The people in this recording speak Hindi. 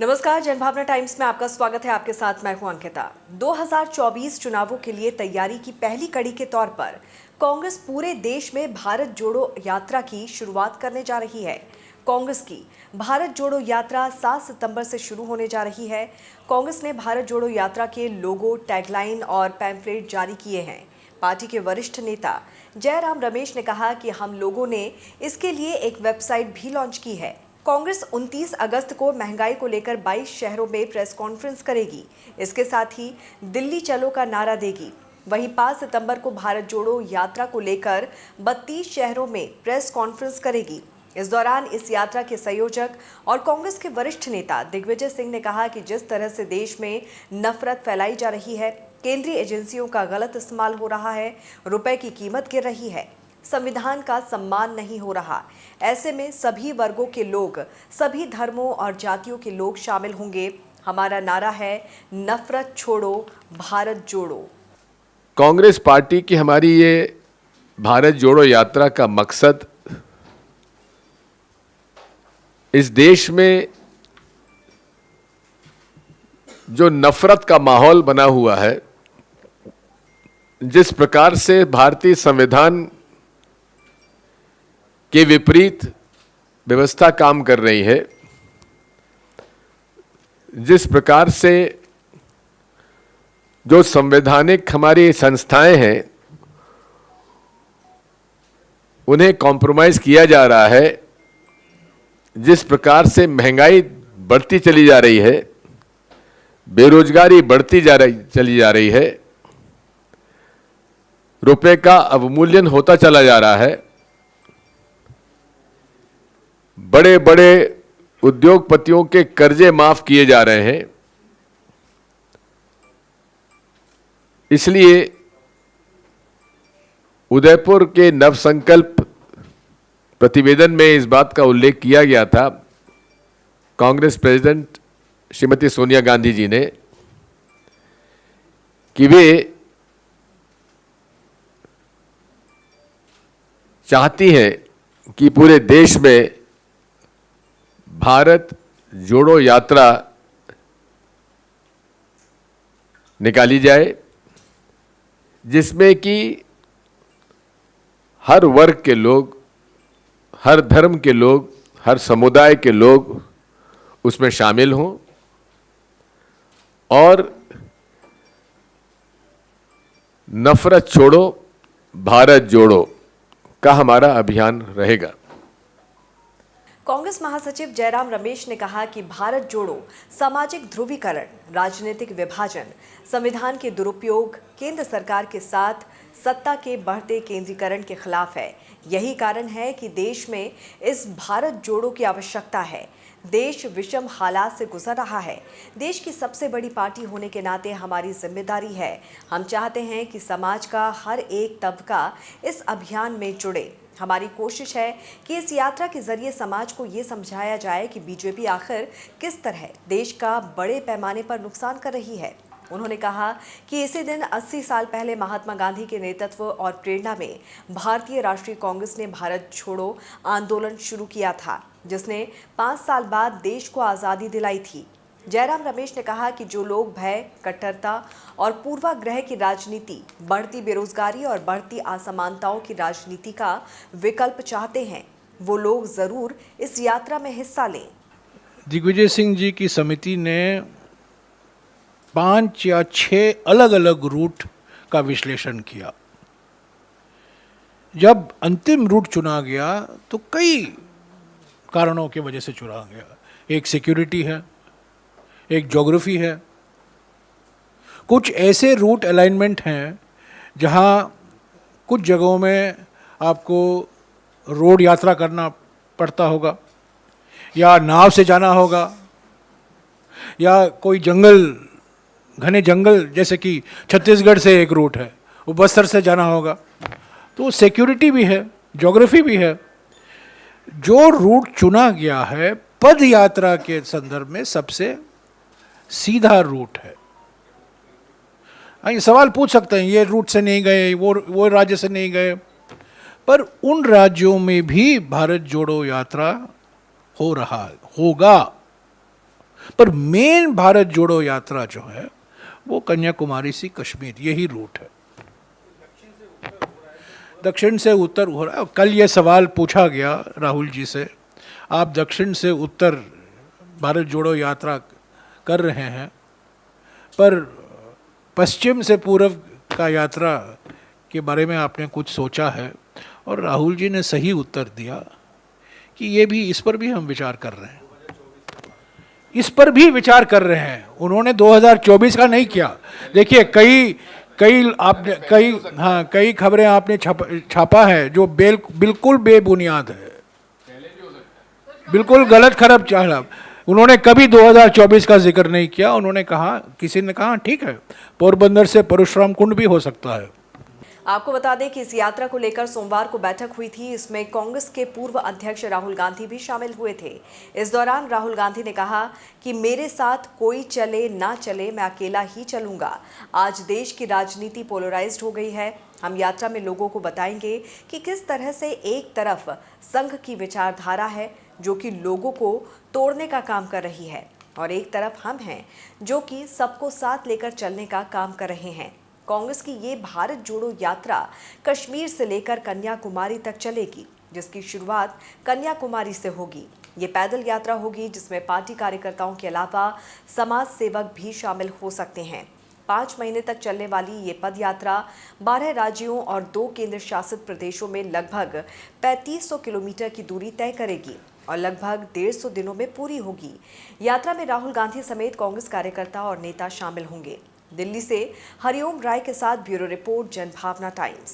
नमस्कार, जनभावना टाइम्स में आपका स्वागत है। आपके साथ मैं हूं अंकिता। 2024 चुनावों के लिए तैयारी की पहली कड़ी के तौर पर कांग्रेस पूरे देश में भारत जोड़ो यात्रा की शुरुआत करने जा रही है। कांग्रेस की भारत जोड़ो यात्रा 7 सितंबर से शुरू होने जा रही है। कांग्रेस ने भारत जोड़ो यात्रा के लोगो, टैगलाइन और पैम्फलेट जारी किए हैं। पार्टी के वरिष्ठ नेता जयराम रमेश ने कहा कि हम लोगों ने इसके लिए एक वेबसाइट भी लॉन्च की है। कांग्रेस 29 अगस्त को महंगाई को लेकर 22 शहरों में प्रेस कॉन्फ्रेंस करेगी। इसके साथ ही दिल्ली चलो का नारा देगी। वहीं 5 सितंबर को भारत जोड़ो यात्रा को लेकर 32 शहरों में प्रेस कॉन्फ्रेंस करेगी। इस दौरान इस यात्रा के संयोजक और कांग्रेस के वरिष्ठ नेता दिग्विजय सिंह ने कहा कि जिस तरह से देश में नफरत फैलाई जा रही है, केंद्रीय एजेंसियों का गलत इस्तेमाल हो रहा है, रुपए की कीमत गिर रही है, संविधान का सम्मान नहीं हो रहा, ऐसे में सभी वर्गों के लोग, सभी धर्मों और जातियों के लोग शामिल होंगे। हमारा नारा है नफरत छोड़ो, भारत जोड़ो। कांग्रेस पार्टी की हमारी ये भारत जोड़ो यात्रा का मकसद इस देश में जो नफरत का माहौल बना हुआ है, जिस प्रकार से भारतीय संविधान के विपरीत व्यवस्था काम कर रही है, जिस प्रकार से जो संवैधानिक हमारी संस्थाएं हैं उन्हें कॉम्प्रोमाइज किया जा रहा है, जिस प्रकार से महंगाई बढ़ती चली जा रही है, बेरोजगारी बढ़ती चली जा रही है, रुपए का अवमूल्यन होता चला जा रहा है, बड़े बड़े उद्योगपतियों के कर्जे माफ किए जा रहे हैं। इसलिए उदयपुर के नवसंकल्प प्रतिवेदन में इस बात का उल्लेख किया गया था, कांग्रेस प्रेसिडेंट श्रीमती सोनिया गांधी जी ने, कि वे चाहती हैं कि पूरे देश में भारत जोड़ो यात्रा निकाली जाए, जिसमें कि हर वर्ग के लोग, हर धर्म के लोग, हर समुदाय के लोग उसमें शामिल हों और नफरत छोड़ो, भारत जोड़ो का हमारा अभियान रहेगा। कांग्रेस महासचिव जयराम रमेश ने कहा कि भारत जोड़ो सामाजिक ध्रुवीकरण, राजनीतिक विभाजन, संविधान के दुरुपयोग, केंद्र सरकार के साथ सत्ता के बढ़ते केंद्रीकरण के खिलाफ है। यही कारण है कि देश में इस भारत जोड़ो की आवश्यकता है। देश विषम हालात से गुजर रहा है। देश की सबसे बड़ी पार्टी होने के नाते हमारी जिम्मेदारी है। हम चाहते हैं कि समाज का हर एक तबका इस अभियान में जुड़े। हमारी कोशिश है कि इस यात्रा के जरिए समाज को ये समझाया जाए कि बीजेपी आखिर किस तरह देश का बड़े पैमाने पर नुकसान कर रही है। उन्होंने कहा कि इसी दिन 80 साल पहले महात्मा गांधी के नेतृत्व और प्रेरणा में भारतीय राष्ट्रीय कांग्रेस ने भारत छोड़ो आंदोलन शुरू किया था, जिसने 5 साल बाद देश को आज़ादी दिलाई थी। जयराम रमेश ने कहा कि जो लोग भय, कट्टरता और पूर्वाग्रह की राजनीति, बढ़ती बेरोजगारी और बढ़ती असमानताओं की राजनीति का विकल्प चाहते हैं, वो लोग जरूर इस यात्रा में हिस्सा लें। दिग्विजय सिंह जी की समिति ने 5 या 6 अलग अलग रूट का विश्लेषण किया। जब अंतिम रूट चुना गया तो कई कारणों की वजह से चुना गया। एक सिक्योरिटी है, एक ज्योग्राफी है, कुछ ऐसे रूट अलाइनमेंट हैं जहां कुछ जगहों में आपको रोड यात्रा करना पड़ता होगा, या नाव से जाना होगा, या कोई जंगल, घने जंगल, जैसे कि छत्तीसगढ़ से एक रूट है, वो बस्तर से जाना होगा। तो सिक्योरिटी भी है, ज्योग्राफी भी है। जो रूट चुना गया है पद यात्रा के संदर्भ में सबसे सीधा रूट है। ये सवाल पूछ सकते हैं, ये रूट से नहीं गए, वो राज्य से नहीं गए, पर उन राज्यों में भी भारत जोड़ो यात्रा हो रहा होगा। पर मेन भारत जोड़ो यात्रा जो है वो कन्याकुमारी से कश्मीर, यही रूट है। दक्षिण से उत्तर हो रहा है। कल ये सवाल पूछा गया राहुल जी से, आप दक्षिण से उत्तर भारत जोड़ो यात्रा कर रहे हैं, पर पश्चिम से पूर्व का यात्रा के बारे में आपने कुछ सोचा है? और राहुल जी ने सही उत्तर दिया कि ये भी, इस पर भी हम विचार कर रहे हैं, इस पर भी विचार कर रहे हैं। उन्होंने 2024 का नहीं किया। देखिए कई खबरें आपने छापा है जो बिल्कुल बेबुनियाद है, बिल्कुल गलत खबर चाला। उन्होंने कभी 2024 का जिक्र नहीं किया। उन्होंने कहा, किसी ने कहा ठीक है, पोरबंदर से परशुराम कुंड भी हो सकता है। आपको बता दें कि इस यात्रा को लेकर सोमवार को बैठक हुई थी। इसमें कांग्रेस के पूर्व अध्यक्ष राहुल गांधी भी शामिल हुए थे। इस दौरान राहुल गांधी ने कहा कि मेरे साथ कोई चले ना चले, मैं अकेला ही चलूंगा। आज देश की राजनीति पोलराइज्ड हो गई है। हम यात्रा में लोगों को बताएंगे कि किस तरह से एक तरफ संघ की विचारधारा है जो कि लोगों को तोड़ने का काम कर रही है, और एक तरफ हम हैं जो कि सबको साथ लेकर चलने का काम कर रहे हैं। कांग्रेस की ये भारत जोड़ो यात्रा कश्मीर से लेकर कन्याकुमारी तक चलेगी, जिसकी शुरुआत कन्याकुमारी से होगी। ये पैदल यात्रा होगी जिसमें पार्टी कार्यकर्ताओं के अलावा समाज सेवक भी शामिल हो सकते हैं। 5 महीने तक चलने वाली ये पद यात्रा 12 राज्यों और 2 केंद्र शासित प्रदेशों में लगभग 3500 किलोमीटर की दूरी तय करेगी और लगभग 150 दिनों में पूरी होगी। यात्रा में राहुल गांधी समेत कांग्रेस कार्यकर्ता और नेता शामिल होंगे। दिल्ली से हरिओम राय के साथ ब्यूरो रिपोर्ट, जनभावना टाइम्स।